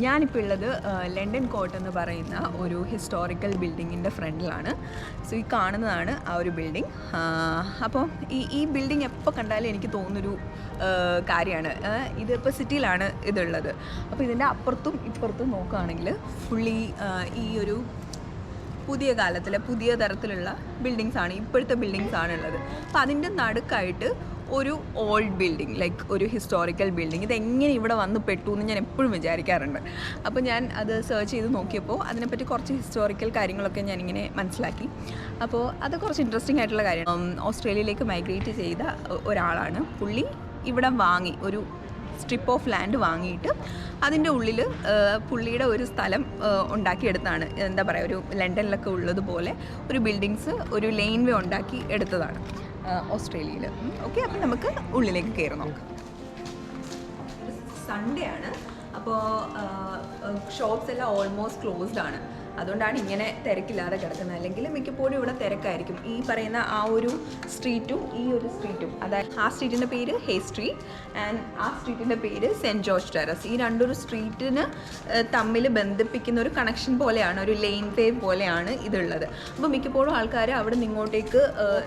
ഞാനിപ്പോൾ ഉള്ളത് London coat എന്ന് പറയുന്ന ഒരു ഹിസ്റ്റോറിക്കൽ ബിൽഡിങ്ങിൻ്റെ ഫ്രണ്ടിലാണ്. സോ ഈ കാണുന്നതാണ് ആ ഒരു ബിൽഡിംഗ്. അപ്പോൾ ഈ ബിൽഡിംഗ് എപ്പോൾ കണ്ടാലും എനിക്ക് തോന്നുന്നൊരു കാര്യമാണ്, ഇതിപ്പോൾ സിറ്റിയിലാണ് ഇതുള്ളത്. അപ്പോൾ ഇതിൻ്റെ അപ്പുറത്തും ഇപ്പുറത്തും നോക്കുകയാണെങ്കിൽ ഫുള്ളി ഈ ഒരു പുതിയ കാലത്തിലെ പുതിയ തരത്തിലുള്ള ബിൽഡിങ്സാണ്, ഇപ്പോഴത്തെ ബിൽഡിങ്സാണ് ഉള്ളത്. അപ്പോൾ അതിൻ്റെ നടുക്കായിട്ട് ഒരു ഓൾഡ് ബിൽഡിംഗ്, ലൈക്ക് ഒരു ഹിസ്റ്റോറിക്കൽ ബിൽഡിംഗ്. ഇതെങ്ങനെ ഇവിടെ വന്ന് പെട്ടു എന്ന് ഞാൻ എപ്പോഴും വിചാരിക്കാറുണ്ട്. അപ്പോൾ ഞാൻ അത് സെർച്ച് ചെയ്ത് നോക്കിയപ്പോൾ അതിനെപ്പറ്റി കുറച്ച് ഹിസ്റ്റോറിക്കൽ കാര്യങ്ങളൊക്കെ ഞാനിങ്ങനെ മനസ്സിലാക്കി. അപ്പോൾ അത് കുറച്ച് ഇൻട്രസ്റ്റിംഗ് ആയിട്ടുള്ള കാര്യമാണ്. ഓസ്ട്രേലിയയിലേക്ക് മൈഗ്രേറ്റ് ചെയ്ത ഒരാളാണ് പുള്ളി. ഇവിടെ വാങ്ങി ഒരു സ്ട്രിപ്പ് ഓഫ് ലാൻഡ് വാങ്ങിയിട്ട് അതിൻ്റെ ഉള്ളിൽ പുള്ളിയുടെ ഒരു സ്ഥലം ഉണ്ടാക്കിയെടുത്താണ്. എന്താ പറയുക, ഒരു ലണ്ടനിലൊക്കെ ഉള്ളതുപോലെ ഒരു ബിൽഡിങ്സ്, ഒരു ലെയിൻ വേ ഉണ്ടാക്കി എടുത്തതാണ് ഓസ്ട്രേലിയയിൽ. ഓക്കെ, അപ്പം നമുക്ക് ഉള്ളിലേക്ക് കയറി നോക്കാം. സൺഡേ ആണ്, അപ്പോൾ ഷോപ്സ് എല്ലാം ഓൾമോസ്റ്റ് ക്ലോസ്ഡ് ആണ്. അതുകൊണ്ടാണ് ഇങ്ങനെ തിരക്കില്ലാതെ കിടക്കുന്നത്. അല്ലെങ്കിൽ മിക്കപ്പോഴും ഇവിടെ തിരക്കായിരിക്കും. ഈ പറയുന്ന ആ ഒരു സ്ട്രീറ്റും ഈ ഒരു സ്ട്രീറ്റും, അതായത് ആ സ്ട്രീറ്റിൻ്റെ പേര് ഹേ സ്ട്രീറ്റ് ആൻഡ് ആ സ്ട്രീറ്റിൻ്റെ പേര് സെൻറ്റ് ജോർജ് ടെറസ്. ഈ രണ്ടൊരു സ്ട്രീറ്റിന് തമ്മിൽ ബന്ധിപ്പിക്കുന്ന ഒരു കണക്ഷൻ പോലെയാണ്, ഒരു ലെയിൻ വേ പോലെയാണ് ഇതുള്ളത്. അപ്പോൾ മിക്കപ്പോഴും ആൾക്കാർ അവിടെ നിന്ന് ഇങ്ങോട്ടേക്ക്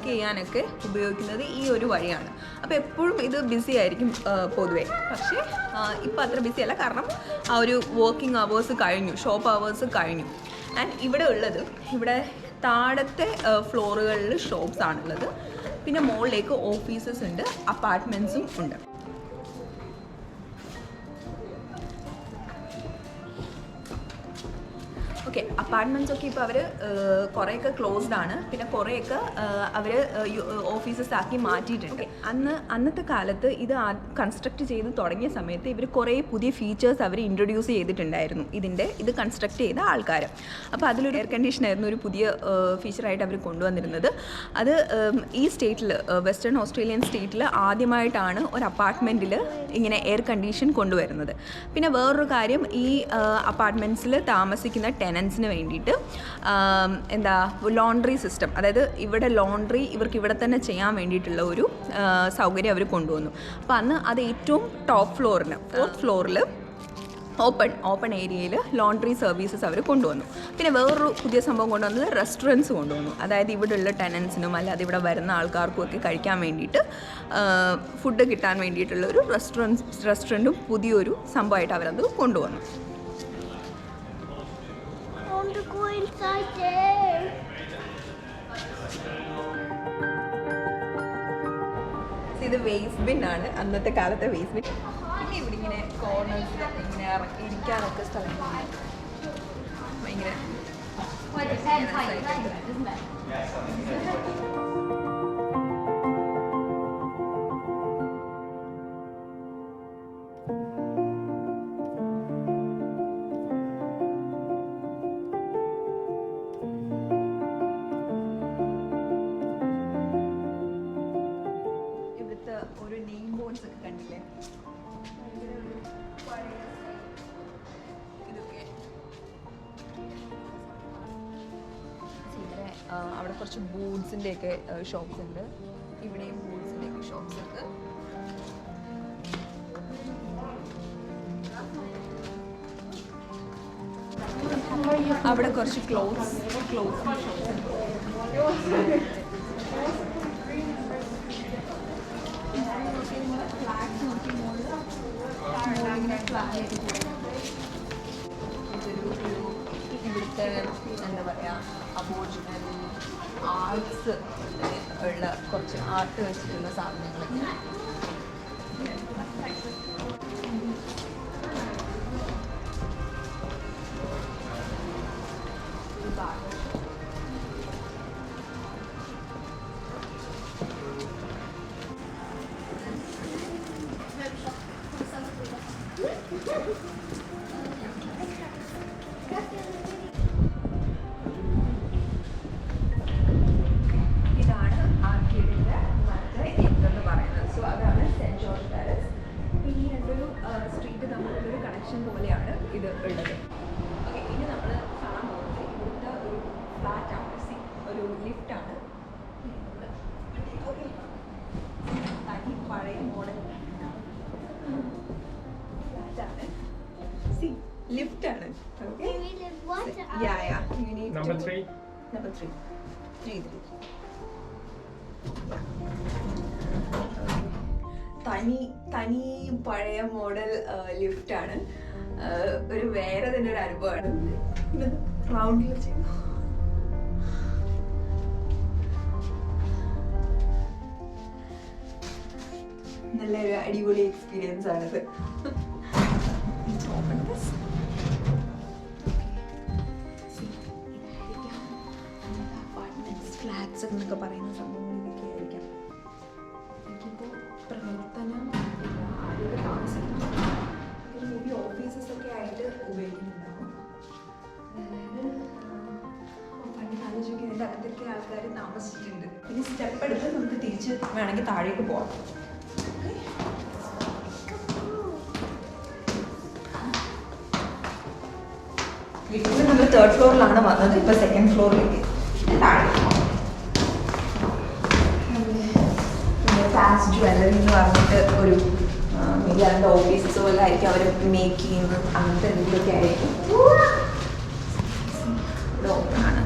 ചെയ്യാനൊക്കെ ഉപയോഗിക്കുന്നത് ഈ ഒരു വഴിയാണ്. അപ്പോൾ എപ്പോഴും ഇത് ബിസി ആയിരിക്കും പൊതുവേ. പക്ഷേ ഇപ്പോൾ അത്ര ബിസി അല്ല, കാരണം ആ ഒരു വർക്കിംഗ് അവേഴ്സ് കഴിഞ്ഞു, ഷോപ്പ് അവേഴ്സ് കഴിഞ്ഞു. ആൻഡ് ഇവിടെ ഉള്ളത്, ഇവിടെ താഴത്തെ ഫ്ലോറുകളിൽ ഷോപ്സ് ആണുള്ളത്. പിന്നെ മുകളിലേക്ക് ഓഫീസസ് ഉണ്ട്, അപ്പാർട്ട്മെൻറ്റ്സും ഉണ്ട്. ഓക്കെ, അപ്പാർട്ട്മെൻറ്റ്സ് ഒക്കെ ഇപ്പോൾ അവർ കുറേയൊക്കെ ക്ലോസ്ഡ് ആണ്. പിന്നെ കുറേയൊക്കെ അവർ ഓഫീസസ് ആക്കി മാറ്റിയിട്ടുണ്ട്. അന്നത്തെ കാലത്ത് ഇത് കൺസ്ട്രക്ട് ചെയ്ത് തുടങ്ങിയ സമയത്ത് ഇവർ കുറേ പുതിയ ഫീച്ചേഴ്സ് അവർ ഇൻട്രൊഡ്യൂസ് ചെയ്തിട്ടുണ്ടായിരുന്നു ഇത് കൺസ്ട്രക്ട് ചെയ്ത ആൾക്കാർ. അപ്പോൾ അതിലൊരു എയർ കണ്ടീഷനായിരുന്നു ഒരു പുതിയ ഫീച്ചറായിട്ട് അവർ കൊണ്ടുവന്നിരുന്നത്. അത് ഈ സ്റ്റേറ്റിൽ, വെസ്റ്റേൺ ഓസ്ട്രേലിയൻ സ്റ്റേറ്റിൽ ആദ്യമായിട്ടാണ് ഒരു അപ്പാർട്ട്മെൻറ്റിൽ ഇങ്ങനെ എയർ കണ്ടീഷൻ കൊണ്ടുവരുന്നത്. പിന്നെ വേറൊരു കാര്യം, ഈ അപ്പാർട്ട്മെൻറ്റ്സിൽ താമസിക്കുന്ന ടെനൻസിന് വേണ്ടിയിട്ട് ലോണ്ട്രി സിസ്റ്റം, അതായത് ഇവിടെ ലോണ്ട്രി ഇവർക്ക് ഇവിടെ തന്നെ ചെയ്യാൻ വേണ്ടിയിട്ടുള്ള ഒരു സൗകര്യം അവർ കൊണ്ടുവന്നു. അപ്പോൾ അന്ന് അത് ഏറ്റവും ടോപ്പ് ഫ്ലോറിന്, 4th ഫ്ലോറിൽ ഓപ്പൺ ഏരിയയിൽ ലോണ്ട്രി സർവീസസ് അവർ കൊണ്ടുവന്നു. പിന്നെ വേറൊരു പുതിയ സംഭവം കൊണ്ടുവന്നത് റെസ്റ്റോറൻറ്റ്സ് കൊണ്ടുവന്നു. അതായത് ഇവിടെയുള്ള ടെനൻസിനും അല്ലാതെ ഇവിടെ വരുന്ന ആൾക്കാർക്കും ഒക്കെ കഴിക്കാൻ വേണ്ടിയിട്ട് ഫുഡ് കിട്ടാൻ വേണ്ടിയിട്ടുള്ള ഒരു റെസ്റ്റോറൻറ്റും പുതിയൊരു സംഭവമായിട്ട് അവരത് കൊണ്ടുവന്നു. ഇത് വേസ്റ്റ് ബിൻ ആണ്, അന്നത്തെ കാലത്തെ വേസ്റ്റ് ബിൻ. പിന്നെ ഇവിടെ ഇങ്ങനെ കോർണേഴ്സിലൊക്കെ ഇങ്ങനെ ഇരിക്കാനൊക്കെ സ്ഥലങ്ങളുണ്ട്. ഭയങ്കര ഒരു നെയിം ബോർഡ്സ് ഒക്കെ കണ്ടില്ലേ, ഇതൊക്കെ ഇവിടെ അവിടെ കുറച്ച് ബോർഡ്സിൻ്റെ ഒക്കെ ഷോപ്സ് ഉണ്ട്. ഇവിടെയും ബോർഡ്സിൻ്റെ ഒക്കെ ഷോപ്സ് ഉണ്ട്. അവിടെ കുറച്ച് ക്ലോത്ത്സ് ഷോപ്സ് ഉണ്ട്. ഇവിടുത്തെ എന്താ പറയുക, അബോറിജിനൽ ആർട്സ് ഉള്ള കുറച്ച് ആർട്ട് വെച്ചിട്ടുള്ള സാധനങ്ങളൊക്കെ. ഇതാണ് ആർക്കേഡിൻ്റെ മറ്റേ എന്തെന്ന് പറയുന്നത്. സോ അതാണ് സെൻറ്റ് ജോർജ് ടെറസ്. ഈ രണ്ടൊരു സ്ട്രീറ്റ് തമ്മിലുള്ളൊരു കണക്ഷൻ പോലെയാണ് ഇത് ഉള്ളത്. ഓക്കെ, ഇനി നമ്മൾ കാണാൻ പോകുന്നത് ഇവിടുത്തെ ഒരു ഫ്ലാറ്റാണ്, ഒരു ലിഫ്റ്റാണ്. ഓക്കെ, തനി പഴയ മോഡൽ ഫ്ലാറ്റാണ്. Number 3. Number 3. 3. തനി പഴയ മോഡൽ ലിഫ്റ്റ് ആണ്. ഒരു വേറെ തന്നെ ഒരു അനുഭവമാണ്. റൗണ്ടിൽ ചെയ്യുന്നു. നല്ലൊരു അടിപൊളി എക്സ്പീരിയൻസ് ആണിത്. ഫ്ലാറ്റ്സ് എന്നൊക്കെ പറയുന്ന സംഭവങ്ങൾ ഇതൊക്കെ ആയിരിക്കാം. എനിക്കിപ്പോൾ പ്രവർത്തനം ആദ്യമൊക്കെ താമസിക്കുന്നു മേബി ഓഫീസസ് ഒക്കെ ആയിട്ട് ഉപയോഗിക്കുന്നുണ്ടാവും. പണ്ട് ആലോചിക്കും ഇതിൻ്റെ അകത്തൊക്കെ ആൾക്കാർ താമസിച്ചിട്ടുണ്ട്. ഇനി സ്റ്റെപ്പ് എടുത്ത് നമുക്ക് തിരിച്ച് വേണമെങ്കിൽ താഴേക്ക് പോകാം. വീട്ടിൽ നമ്മൾ 3rd ഫ്ലോറിലാണ് വന്നത്. ഇപ്പോൾ 2nd ഫ്ലോറിലേക്ക് താഴെ ഫാസ്റ്റ് ജ്വല്ലറി എന്ന് പറഞ്ഞിട്ട് ഒരു മേബി അതിൻ്റെ ഓഫീസസ് പോലെ ആയിരിക്കും അവർ മേക്ക് ചെയ്യുന്നത്. അങ്ങനത്തെ എന്തെങ്കിലുമൊക്കെ ആയിരിക്കും. ഇവിടെ ഓപ്പണാണ്.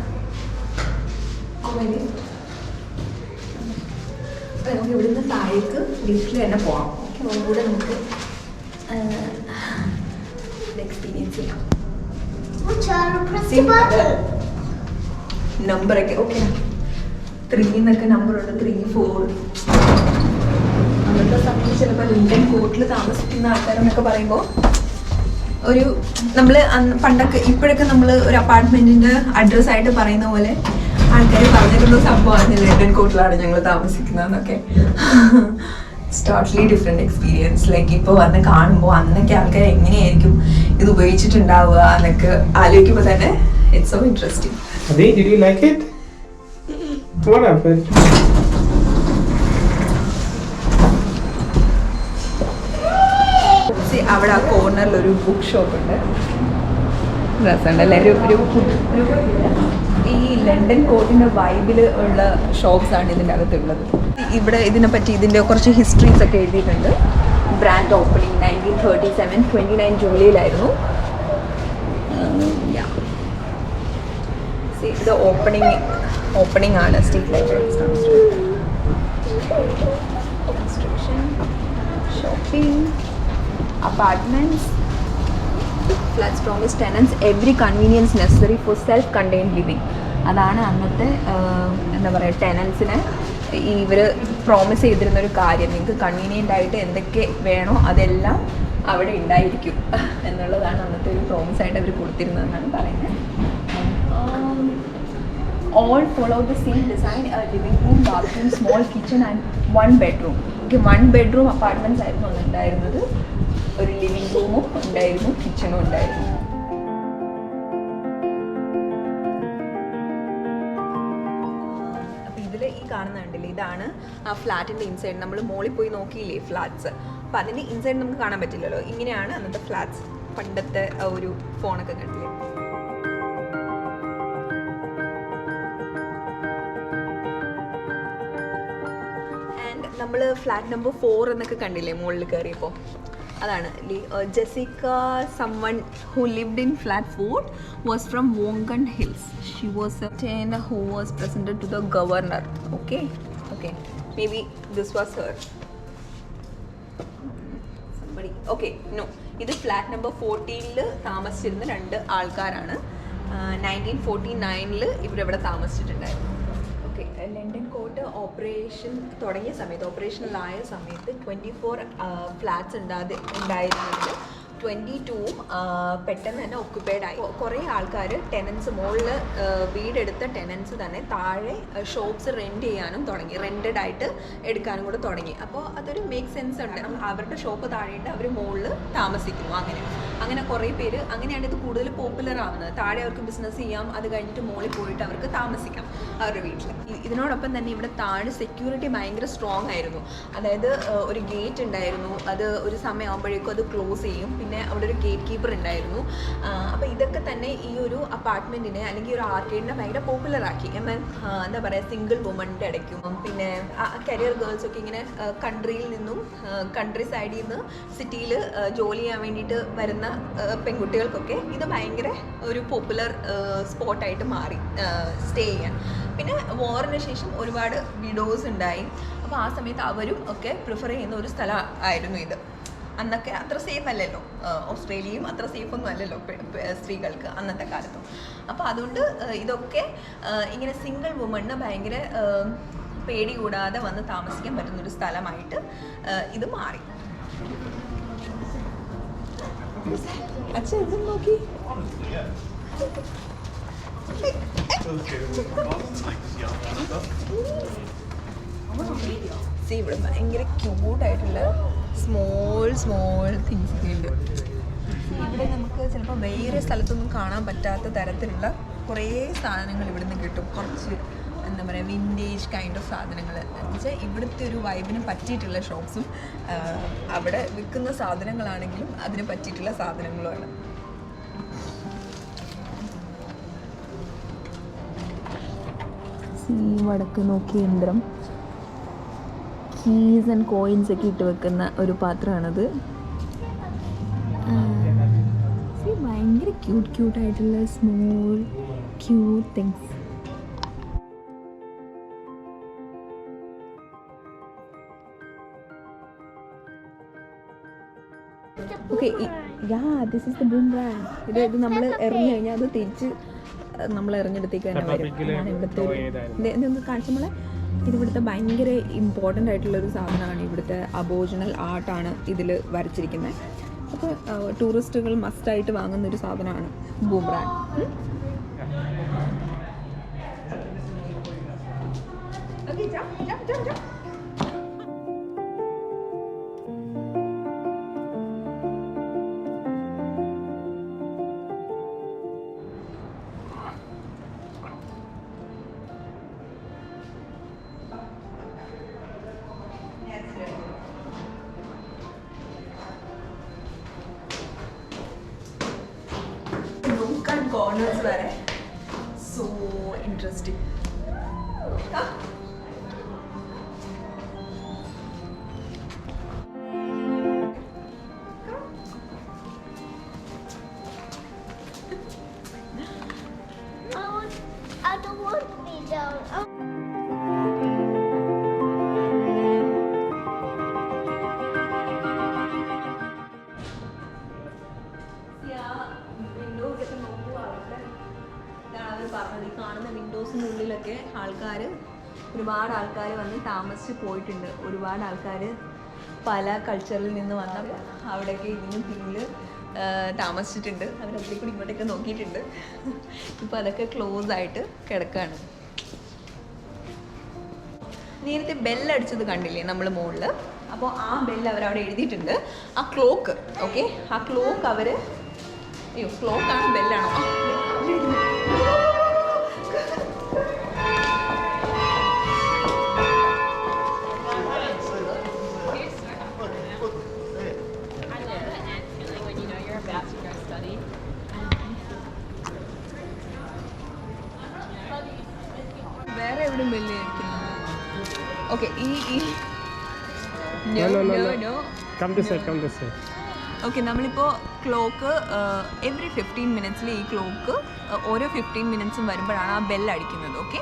നമുക്ക് ഇവിടുന്ന് താഴേക്ക് വീട്ടിൽ തന്നെ പോകാം. ഓക്കെ, ഒന്നുകൂടെ നമുക്ക് എക്സ്പീരിയൻസ് ചെയ്യാം. നമ്പറൊക്കെ ഓക്കെ 3 എന്നൊക്കെ നമ്പറുണ്ട്. 3, 4 അന്നത്തെ സമയത്ത് ചിലപ്പോൾ ലണ്ടൻ കോർട്ടിൽ താമസിക്കുന്ന ആൾക്കാരെന്നൊക്കെ പറയുമ്പോൾ ഒരു നമ്മൾ പണ്ടൊക്കെ ഇപ്പോഴൊക്കെ നമ്മൾ ഒരു അപ്പാർട്ട്മെന്റിന്റെ അഡ്രസ്സായിട്ട് പറയുന്ന പോലെ ആൾക്കാർ പറഞ്ഞിട്ടുള്ള സംഭവമാണ് ലണ്ടൻ കോർട്ടിലാണ് ഞങ്ങൾ താമസിക്കുന്നതെന്നൊക്കെ. It's totally different experience. Like ഇപ്പോൾ വന്ന് കാണുമ്പോൾ അന്നൊക്കെ ആൾക്കാർ എങ്ങനെയായിരിക്കും ഇത് ഉപയോഗിച്ചിട്ടുണ്ടാവുക എന്നൊക്കെ ആലോചിക്കുമ്പോൾ തന്നെ it's so interesting. Did you like it? What happened? അവിടെ ആ കോർണറിൽ ഒരു ബുക്ക് ഷോപ്പ് ഉണ്ട്. രസമുണ്ടല്ലേ? ഈ ലണ്ടൻ കോർട്ടിൻ്റെ വൈബിൽ ഉള്ള ഷോപ്സ് ആണ് ഇതിൻ്റെ അകത്തുള്ളത്. ഇവിടെ ഇതിനെപ്പറ്റി ഇതിൻ്റെ കുറച്ച് ഹിസ്റ്ററീസ് ഒക്കെ എഴുതിയിട്ടുണ്ട്. Brand opening 1937 29 ജൂലൈയിലായിരുന്നു. ഇത് ഓപ്പണിംഗ് ആണ്. Street library construction, shopping, apartments, flats promise tenants every convenience necessary for self-contained living. അതാണ് അന്നത്തെ എന്താ പറയുക ടെനൻസിന് ഇവർ പ്രോമിസ് ചെയ്തിരുന്നൊരു കാര്യം. നിങ്ങൾക്ക് കൺവീനിയൻ്റ് ആയിട്ട് എന്തൊക്കെ വേണോ അതെല്ലാം അവിടെ ഉണ്ടായിരിക്കും എന്നുള്ളതാണ് അന്നത്തെ ഒരു പ്രോമിസ് ആയിട്ട് അവർ കൊടുത്തിരുന്നതെന്നാണ് പറയുന്നത്. All follow the same design, a living room, bathroom, small kitchen and 1 bedroom. Okay, 1 bedroom apartments ആയിരുന്നു ഉണ്ടായിരുന്നത്. ഒരു ലിവിംഗ് റൂമും ഉണ്ടായിരുന്നു, കിച്ചണും ഉണ്ടായിരുന്നു. അപ്പോൾ ഇതിൽ ഈ കാണുന്ന കണ്ടില്ലേ, ഇതാണ് ആ ഫ്ലാറ്റിൻ്റെ ഇൻസൈഡ്. നമ്മൾ മോളിൽ പോയി നോക്കിയില്ലേ ഫ്ലാറ്റ്സ്, അപ്പോൾ അതിൻ്റെ ഇൻസൈഡ് നമുക്ക് കാണാൻ പറ്റില്ലല്ലോ. ഇങ്ങനെയാണ് അന്നത്തെ ഫ്ലാറ്റ്സ്. പണ്ടത്തെ ഒരു ഫോണൊക്കെ കണ്ടില്ലേ. നമ്മൾ ഫ്ലാറ്റ് നമ്പർ 4 എന്നൊക്കെ കണ്ടില്ലേ മുകളിൽ കയറിയപ്പോൾ, അതാണ് Jessica. someone who lived in flat 4 was from Wongan Hills. She was a tenant who was presented to the governor. Okay, maybe this was her. Somebody. Okay, no, ഇത് ഫ്ലാറ്റ് നമ്പർ 14 താമസിച്ചിരുന്ന 2 ആൾക്കാരാണ്. 1949 ഇവരിവിടെ താമസിച്ചിട്ടുണ്ടായിരുന്നു. London court ഓപ്പറേഷണലായ സമയത്ത് 24 flats ഉണ്ടായിരുന്നത് 22 പെട്ടെന്ന് തന്നെ occupied ആയി. കുറേ ആൾക്കാർ ടെനൻസ് മുകളിൽ വീടെടുത്ത ടെനൻസ് തന്നെ താഴെ ഷോപ്സ് റെൻറ്റ് ചെയ്യാനും തുടങ്ങി, റെൻറ്റഡ് ആയിട്ട് എടുക്കാനും കൂടെ തുടങ്ങി. അപ്പോൾ അതൊരു മേക്ക് സെൻസ് ഉണ്ട്. അവരുടെ ഷോപ്പ് താഴെയിട്ട് അവർ മുകളിൽ താമസിക്കുന്നു. അങ്ങനെ കുറേ പേര് അങ്ങനെയാണ് ഇത് കൂടുതൽ പോപ്പുലർ ആവുന്നത്. താഴെ അവർക്ക് ബിസിനസ് ചെയ്യാം, അത് കഴിഞ്ഞിട്ട് മുകളിൽ പോയിട്ട് അവർക്ക് താമസിക്കാം അവരുടെ വീട്ടിൽ. ഇതിനോടൊപ്പം തന്നെ ഇവിടെ താഴെ സെക്യൂരിറ്റി ഭയങ്കര സ്ട്രോങ് ആയിരുന്നു. അതായത് ഒരു ഗേറ്റ് ഉണ്ടായിരുന്നു, അത് ഒരു സമയമാകുമ്പോഴേക്കും അത് ക്ലോസ് ചെയ്യും. പിന്നെ അവിടെ ഒരു ഗേറ്റ് കീപ്പർ ഉണ്ടായിരുന്നു. അപ്പോൾ ഇതൊക്കെ തന്നെ ഈ ഒരു അപ്പാർട്ട്മെൻറ്റിനെ അല്ലെങ്കിൽ ഒരു ആർക്കേഡിനെ ഭയങ്കര പോപ്പുലറാക്കി. എന്നാൽ എന്താ പറയുക, സിംഗിൾ വുമണിൻ്റെ ഇടയ്ക്കും പിന്നെ കരിയർ ഗേൾസൊക്കെ ഇങ്ങനെ കൺട്രിയിൽ നിന്നും കൺട്രി സൈഡിൽ നിന്ന് സിറ്റിയിൽ ജോലി ചെയ്യാൻ വേണ്ടിയിട്ട് വരുന്ന പെൺകുട്ടികൾക്കൊക്കെ ഇത് ഭയങ്കര ഒരു പോപ്പുലർ സ്പോട്ടായിട്ട് മാറി സ്റ്റേ ചെയ്യാൻ. പിന്നെ വാറിന് ശേഷം ഒരുപാട് വിഡോസ് ഉണ്ടായി. അപ്പോൾ ആ സമയത്ത് അവരും ഒക്കെ പ്രിഫർ ചെയ്യുന്ന ഒരു സ്ഥലമായിരുന്നു ഇത്. അന്നൊക്കെ അത്ര സേഫ് അല്ലല്ലോ, ഓസ്ട്രേലിയയും അത്ര സേഫൊന്നും അല്ലല്ലോ സ്ത്രീകൾക്ക് അന്നത്തെ കാലത്തും. അപ്പോൾ അതുകൊണ്ട് ഇതൊക്കെ ഇങ്ങനെ സിംഗിൾ വുമണിന് ഭയങ്കര പേടി കൂടാതെ വന്ന് താമസിക്കാൻ പറ്റുന്നൊരു സ്ഥലമായിട്ട് ഇത് മാറി. അച്ഛൻ ഇതും നോക്കി. ഇവിടെ ഭയങ്കര ക്യൂട്ടായിട്ടുള്ള സ്മോൾ തിങ്സ് ഒക്കെ ഉണ്ട്. ഇവിടെ നമുക്ക് ചിലപ്പോൾ വേറെ സ്ഥലത്തൊന്നും കാണാൻ പറ്റാത്ത തരത്തിലുള്ള കുറേ സാധനങ്ങൾ ഇവിടുന്ന് കിട്ടും. കുറച്ച് എന്താ പറയുക, വിൻറ്റേജ് കൈൻഡ് ഓഫ് സാധനങ്ങൾ എന്ന് വെച്ചാൽ ഇവിടുത്തെ ഒരു വൈബിന് പറ്റിയിട്ടുള്ള ഷോപ്സും അവിടെ വിൽക്കുന്ന സാധനങ്ങളാണെങ്കിലും അതിന് പറ്റിയിട്ടുള്ള സാധനങ്ങളുമാണ്. വടക്ക് നോക്കിയ യന്ത്രം, കീസ് ആൻഡ് കോയിൻസ് ഒക്കെ ഇട്ട് വെക്കുന്ന ഒരു പാത്രമാണത്. ഭയങ്കര ക്യൂട്ടായിട്ടുള്ള small cute things. Okay, this is the boomerang. ഇത് നമ്മൾ എറിഞ്ഞു കഴിഞ്ഞാൽ അത് തിരിച്ച് നമ്മൾ എറിഞ്ഞെടുത്തേക്ക് തന്നെ വരും. അതാണ് ഇവിടുത്തെ ഇതൊന്ന് കാണിച്ച നമ്മളെ ഇതിവിടുത്തെ ഭയങ്കര ഇമ്പോർട്ടൻ്റ് ആയിട്ടുള്ളൊരു സാധനമാണ്. ഇവിടുത്തെ അബോറിജിനൽ ആർട്ടാണ് ഇതിൽ വരച്ചിരിക്കുന്നത്. അപ്പോൾ ടൂറിസ്റ്റുകൾ മസ്റ്റായിട്ട് വാങ്ങുന്നൊരു സാധനമാണ് boomerang. Corners were so interesting. I don't want to be down. കാണുന്ന വിൻഡോസിൻ്റെ ഉള്ളിലൊക്കെ ഒരുപാട് ആൾക്കാർ വന്ന് താമസിച്ച് പോയിട്ടുണ്ട്. ഒരുപാട് ആൾക്കാർ പല കൾച്ചറിൽ നിന്ന് വന്ന അവിടെയൊക്കെ ഇതിനും പിന്നിൽ താമസിച്ചിട്ടുണ്ട്. അവരതിലേക്ക് കൂടി ഇങ്ങോട്ടൊക്കെ നോക്കിയിട്ടുണ്ട്. ഇപ്പോൾ അതൊക്കെ ക്ലോസ് ആയിട്ട് കിടക്കുകയാണ്. നേരത്തെ ബെല്ലടിച്ചത് കണ്ടില്ലേ നമ്മൾ മുകളിൽ? അപ്പോൾ ആ ബെല്ല് അവരവിടെ എഴുതിയിട്ടുണ്ട്. ആ ക്ലോക്ക്, ഓക്കെ, ആ ക്ലോക്ക് അവർ ക്ലോക്കാണ് ബെല്ലാണോ? വേറെ എവിടെയും ബെല്ല് കേൾക്കുന്നത്? ഓക്കെ, ഓക്കെ, നമ്മളിപ്പോൾ ക്ലോക്ക് എവറി 15 മിനിറ്റ്സിൽ ഈ ക്ലോക്ക് ഓരോ 15 മിനിറ്റ്സും വരുമ്പോഴാണ് ആ ബെല്ലടിക്കുന്നത്. ഓക്കെ,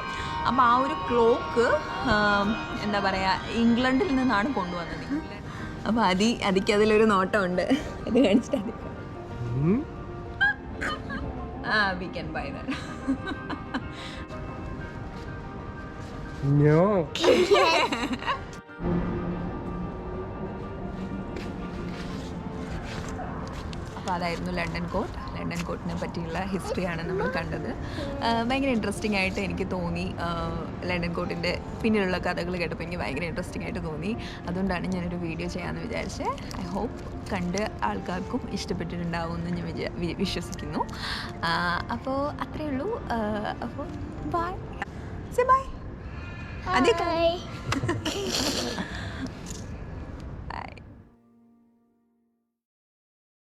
അപ്പോൾ ആ ഒരു ക്ലോക്ക് എന്താ പറയുക, ഇംഗ്ലണ്ടിൽ നിന്നാണ് കൊണ്ടുവന്നത്. അപ്പോൾ അതിക്ക് അതിലൊരു നോട്ടമുണ്ട്. അത് കാണിച്ചിട്ട് we can buy that. No. അപ്പോൾ അതായിരുന്നു ലണ്ടൻ കോട്ട്. ലണ്ടൻ കോട്ടിനെ പറ്റിയുള്ള ഹിസ്റ്ററിയാണ് നമ്മൾ കണ്ടത്. ഭയങ്കര ഇൻട്രസ്റ്റിംഗ് ആയിട്ട് എനിക്ക് തോന്നി. ലണ്ടൻ കോട്ടിൻ്റെ പിന്നിലുള്ള കഥകൾ കേട്ടപ്പോൾ എനിക്ക് ഭയങ്കര ഇൻട്രസ്റ്റിംഗ് ആയിട്ട് തോന്നി. അതുകൊണ്ടാണ് ഞാനൊരു വീഡിയോ ചെയ്യാമെന്ന് വിചാരിച്ചത്. ഐ ഹോപ്പ് കണ്ട് ആൾക്കാർക്കും ഇഷ്ടപ്പെട്ടിട്ടുണ്ടാവുമെന്ന് ഞാൻ വിശ്വസിക്കുന്നു. അപ്പോൾ അത്രയേ ഉള്ളൂ. അപ്പോൾ ബൈ. Say by. Bye.